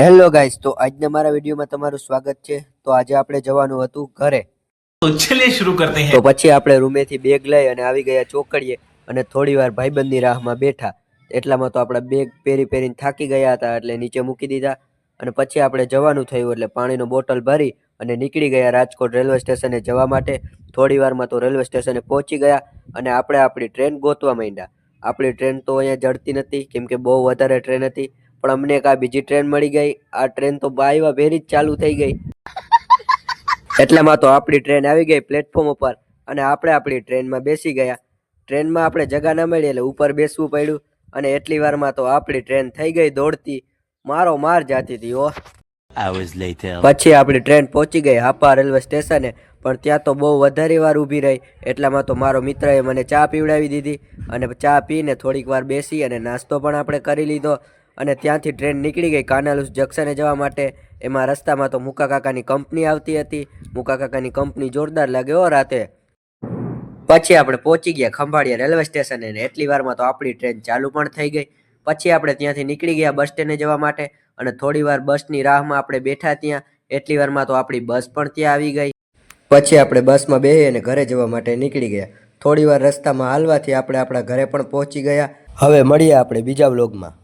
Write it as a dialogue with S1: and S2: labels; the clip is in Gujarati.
S1: હેલો ગાઈસ, તો આજના મારા વિડીયોમાં તમારું સ્વાગત છે। તો આજે આપણે જવાનું હતું ઘરે।
S2: तो चलिए शुरू करते हैं।
S1: તો પછી આપણે રૂમેથી બેગ લઈ અને આવી ગયા ચોકડીએ અને થોડીવાર ભાઈબંધની રાહમાં બેઠા। એટલામાં તો આપણા બેગ પહેરીને થાકી ગયા હતા એટલે નીચે મૂકી દીધા અને પછી આપણે જવાનું થયું એટલે પાણીનો બોટલ ભરી અને નીકળી ગયા રાજકોટ રેલવે સ્ટેશને જવા માટે। થોડીવારમાં તો રેલવે સ્ટેશને પહોંચી ગયા અને આપણે આપણી ટ્રેન ગોતવા માંડ્યા। આપણી ટ્રેન તો અહીંયા જડતી નથી કેમ કે બહુ વધારે ટ્રેન હતી, પણ અમને એક આ બીજી ટ્રેન મળી ગઈ। આ ટ્રેન તો બાયવા ભેરી જ ચાલુ થઈ ગઈ। એટલામાં તો આપણી ટ્રેન આવી ગઈ પ્લેટફોર્મ ઉપર અને આપણે આપણી ટ્રેનમાં બેસી ગયા। ટ્રેનમાં આપણે જગા ન મળી એટલે ઉપર બેસવું પડ્યું અને એટલી વારમાં તો આપણી ટ્રેન થઈ ગઈ દોડતી, મારો માર જાતી હતી હો। પછી આપણી ટ્રેન પહોંચી ગઈ હાપા રેલવે સ્ટેશને, પણ ત્યાં તો બહુ વધારે વાર ઊભી રહી। એટલામાં તો મારો મિત્રએ મને ચા પીવડાવી દીધી અને ચા પીને થોડીક વાર બેસી અને નાસ્તો પણ આપણે કરી લીધો અને ત્યાંથી ટ્રેન નીકળી ગઈ કાનાલુસ જંકશને જવા માટે। એમાં રસ્તામાં તો મુકા કાકાની કંપની આવતી હતી। મુકા કાકાની કંપની જોરદાર લાગે હો રાતે। પછી આપણે પહોંચી ગયા ખંભાળિયા રેલવે સ્ટેશને ને એટલી વારમાં તો આપણી ટ્રેન ચાલુ પણ થઈ ગઈ। પછી આપણે ત્યાંથી નીકળી ગયા બસ સ્ટેન્ડે જવા માટે અને થોડી વાર બસની રાહમાં આપણે બેઠા ત્યાં। એટલી વારમાં તો આપણી બસ પણ ત્યાં આવી ગઈ। પછી આપણે બસમાં બેસી અને ઘરે જવા માટે નીકળી ગયા। થોડી વાર રસ્તામાં હાલવાથી આપણે આપણા ઘરે પણ પહોંચી ગયા। હવે મળીએ આપણે બીજા વ્લોગમાં।